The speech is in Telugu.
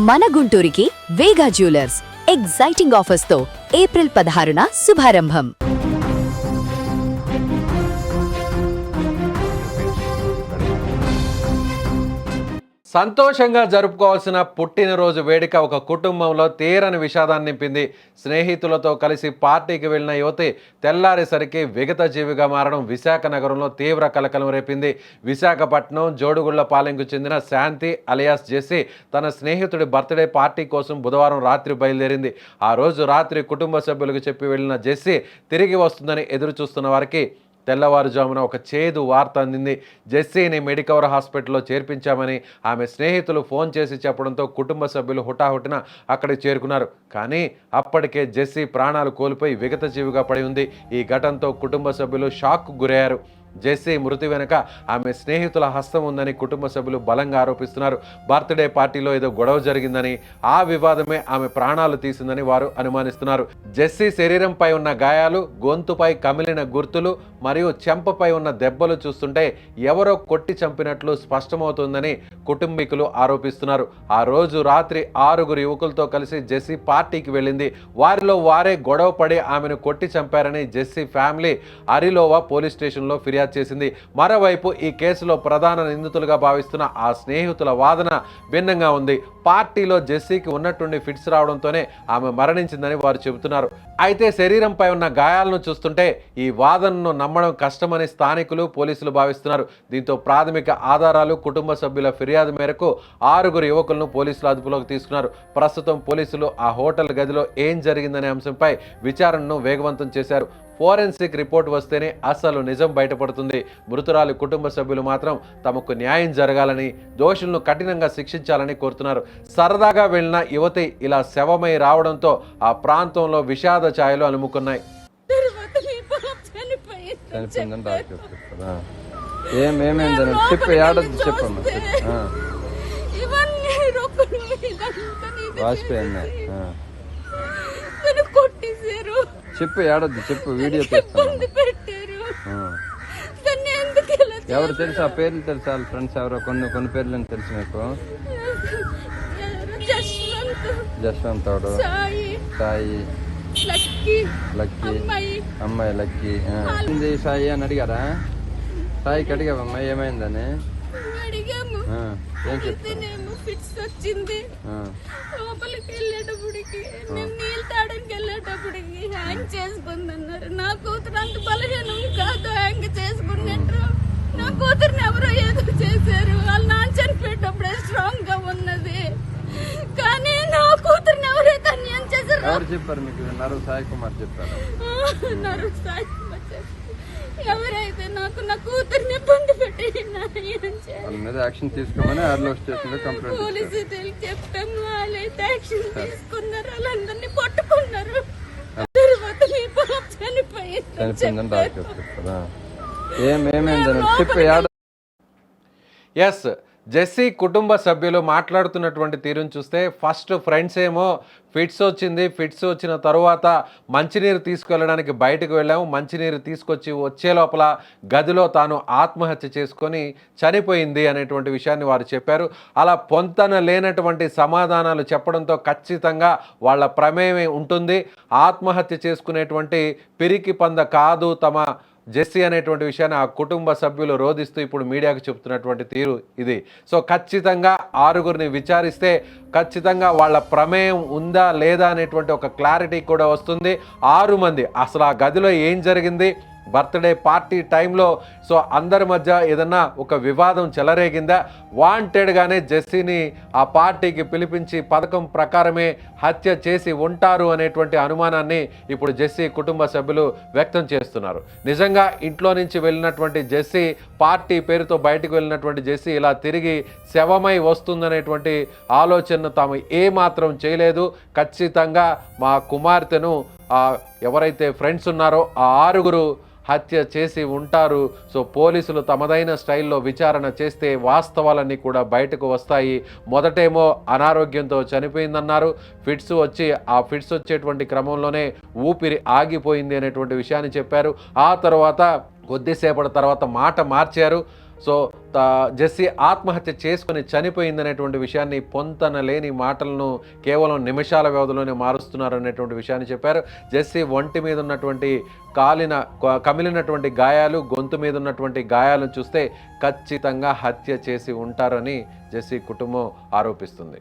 మన గుంటూరుకి వేగా జ్యువెలర్స్ ఎగ్జైటింగ్ ఆఫర్స్ తో ఏప్రిల్ 16న శుభారంభం. సంతోషంగా జరుపుకోవాల్సిన పుట్టినరోజు వేడుక ఒక కుటుంబంలో తీరని విషాదాన్ని నింపింది. స్నేహితులతో కలిసి పార్టీకి వెళ్లిన యువతి తెల్లారేసరికి విగత జీవిగా మారడం విశాఖ నగరంలో తీవ్ర కలకలం రేపింది. విశాఖపట్నం జోడుగుళ్లపాలెంకు చెందిన శాంతి అలియాస్ జెస్సీ తన స్నేహితుడి బర్త్డే పార్టీ కోసం బుధవారం రాత్రి బయలుదేరింది. ఆ రోజు రాత్రి కుటుంబ సభ్యులకు చెప్పి వెళ్లిన జెస్సీ తిరిగి వస్తుందని ఎదురు చూస్తున్న వారికి తెల్లవారుజామున ఒక చేదు వార్త అందింది. జెస్సీని మెడికవర్ హాస్పిటల్లో చేర్పించామని ఆమె స్నేహితులు ఫోన్ చేసి చెప్పడంతో కుటుంబ సభ్యులు హుటాహుటిన అక్కడికి చేరుకున్నారు. కానీ అప్పటికే జెస్సీ ప్రాణాలు కోల్పోయి విగత జీవిగా పడి ఉంది. ఈ ఘటనతో కుటుంబ సభ్యులు షాక్కు గురయ్యారు. జెస్సీ మృతి వెనుక ఆమె స్నేహితుల హస్తం ఉందని కుటుంబ సభ్యులు బలంగా ఆరోపిస్తున్నారు. బర్త్డే పార్టీలో ఏదో గొడవ జరిగిందని, ఆ వివాదమే ఆమె ప్రాణాలు తీసిందని వారు అనుమానిస్తున్నారు. జెస్సీ శరీరంపై ఉన్న గాయాలు, గొంతుపై కమిలిన గుర్తులు మరియు చెంపపై ఉన్న దెబ్బలు చూస్తుంటే ఎవరో కొట్టి చంపినట్లు స్పష్టమవుతుందని కుటుంబీకులు ఆరోపిస్తున్నారు. ఆ రోజు రాత్రి 6 యువకులతో కలిసి జెస్సీ పార్టీకి వెళ్ళింది. వారిలో వారే గొడవ పడి ఆమెను కొట్టి చంపారని జెస్సీ ఫ్యామిలీ అరిలోవా పోలీస్ స్టేషన్లో ఫిర్యాదు చేసింది. మరోవైపు ఈ కేసులో ప్రధాన నిందితులుగా భావిస్తున్న ఆ స్నేహితుల వాదన భిన్నంగా ఉంది. పార్టీలో జెస్సీకి ఉన్నట్టుండి ఫిట్స్ రావడంతోనే ఆమె మరణించిందని వారు చెబుతున్నారు. అయితే శరీరంపై ఉన్న గాయాలను చూస్తుంటే ఈ వాదనను నమ్మడం కష్టమని స్థానికులు, పోలీసులు భావిస్తున్నారు. దీంతో ప్రాథమిక ఆధారాలు, కుటుంబ సభ్యుల ఫిర్యాదు మేరకు 6 యువకులను పోలీసులు అదుపులోకి తీసుకున్నారు. ప్రస్తుతం పోలీసులు ఆ హోటల్ గదిలో ఏం జరిగిందనే అంశంపై విచారణను వేగవంతం చేశారు. ఫోరెన్సిక్ రిపోర్ట్ వస్తేనే అసలు నిజం బయటపడుతుంది. మృతురాలి కుటుంబ సభ్యులు మాత్రం తమకు న్యాయం జరగాలని, దోషులను కఠినంగా శిక్షించాలని కోరుతున్నారు. సరదాగా వెళ్లిన యువతి ఇలా శవమై రావడంతో ఆ ప్రాంతంలో విషాద ఛాయలు అలుముకున్నాయి. చెప్పు, ఏడద్దు చెప్పు, వీడియో తీస్తాను. ఎవరు తెలుసు? ఆ పేర్లు తెలుసా? వాళ్ళ ఫ్రెండ్స్ ఎవరో కొన్ని పేర్లు తెలుసు మీకు? జశ్వంత్, సాయి, లక్కీ, అమ్మాయి లక్కీ. సాయి అని అడిగారా? సాయికి అడిగావమ్మా ఏమైందని? ఏం చెప్తాను? ఫిట్స్ వచ్చింది. లోపలికి వెళ్ళేటప్పటికి మేము నీళ్ళు తాడానికి వెళ్ళేటప్పటికి హ్యాంగ్ చేసుకుందన్నారు. నా కూతురు అంత బలహీనం కాదు హ్యాంగ్ చేసుకున్నట్టు. నా కూతురుని ఎవరో ఏదో చేశారు. వాళ్ళ నాన్న చనిపోయేటప్పుడే స్ట్రాంగ్ గా ఉన్నది. కానీ నా కూతురుని ఎవరైతే అన్యాయం చేశారు. ఎవరు చెప్పారు మీకు? నరు సాయి కుమార్ చెప్పారు. నరు సాయి కుమార్ చెప్పారు. ఎవరైతే నాకు నా కూతుర్ని ఇబ్బంది పెట్టి యాక్షన్ తీసుకోమని ఆర్లో స్టేషన్ లో కంప్లైంట్ పోలీసు చెప్పాం. వాళ్ళైతే యాక్షన్ తీసుకున్నారు. వాళ్ళందరినీ పట్టుకున్నారు. తర్వాత మీ పాప చనిపోయిందని డాక్టర్ చెప్తారా? ఏమేమైందని చెప్పి ఎస్, జెస్సీ కుటుంబ సభ్యులు మాట్లాడుతున్నటువంటి తీరును చూస్తే ఫస్ట్ ఫ్రెండ్స్ ఏమో ఫిట్స్ వచ్చిన తరువాత మంచినీరు తీసుకువెళ్ళడానికి బయటకు వెళ్ళాము, మంచినీరు వచ్చే లోపల గదిలో తాను ఆత్మహత్య చేసుకొని చనిపోయింది అనేటువంటి విషయాన్ని వారు చెప్పారు. అలా పొంతన లేనటువంటి సమాధానాలు చెప్పడంతో ఖచ్చితంగా వాళ్ళ ప్రమేయం ఉంటుంది. ఆత్మహత్య చేసుకునేటువంటి పిరికి పంద కాదు తమ జెస్సీ అనేటువంటి విషయాన్ని ఆ కుటుంబ సభ్యులు రోధిస్తూ ఇప్పుడు మీడియాకు చెప్తున్నటువంటి తీరు ఇది. సో ఖచ్చితంగా 6 విచారిస్తే ఖచ్చితంగా వాళ్ళ ప్రమేయం ఉందా లేదా అనేటువంటి ఒక క్లారిటీ కూడా వస్తుంది. 6 మంది అసలు ఆ గదిలో ఏం జరిగింది, బర్త్డే పార్టీ టైంలో సో అందరి మధ్య ఏదన్నా ఒక వివాదం చెలరేగిందా, వాంటెడ్గానే జెస్సీని ఆ పార్టీకి పిలిపించి పథకం ప్రకారమే హత్య చేసి ఉంటారు అనేటువంటి అనుమానాన్ని ఇప్పుడు జెస్సీ కుటుంబ సభ్యులు వ్యక్తం చేస్తున్నారు. నిజంగా ఇంట్లో నుంచి వెళ్ళినటువంటి జెస్సీ, పార్టీ పేరుతో బయటకు వెళ్ళినటువంటి జెస్సీ ఇలా తిరిగి శవమై వస్తుందనేటువంటి ఆలోచనను తాము ఏమాత్రం చేయలేదు. ఖచ్చితంగా మా కుమార్తెను ఎవరైతే ఫ్రెండ్స్ ఉన్నారో ఆ 6 హత్య చేసి ఉంటారు. సో పోలీసులు తమదైన స్టైల్లో విచారణ చేస్తే వాస్తవాలన్నీ కూడా బయటకు వస్తాయి. మొదటేమో అనారోగ్యంతో చనిపోయిందన్నారు. ఫిట్స్ వచ్చేటువంటి క్రమంలోనే ఊపిరి ఆగిపోయింది అనేటువంటి విషయాన్ని చెప్పారు. ఆ తర్వాత కొద్దిసేపటి తర్వాత మాట మార్చారు. సో జెస్సీ ఆత్మహత్య చేసుకుని చనిపోయిందనేటువంటి విషయాన్ని పొంతన లేని మాటలను కేవలం నిమిషాల వ్యవధిలోనే మారుస్తున్నారు అనేటువంటి విషయాన్ని చెప్పారు. జెస్సీ ఒంటి మీద ఉన్నటువంటి కమిలినటువంటి గాయాలు, గొంతు మీద ఉన్నటువంటి గాయాలను చూస్తే ఖచ్చితంగా హత్య చేసి ఉంటారని జెస్సీ కుటుంబం ఆరోపిస్తుంది.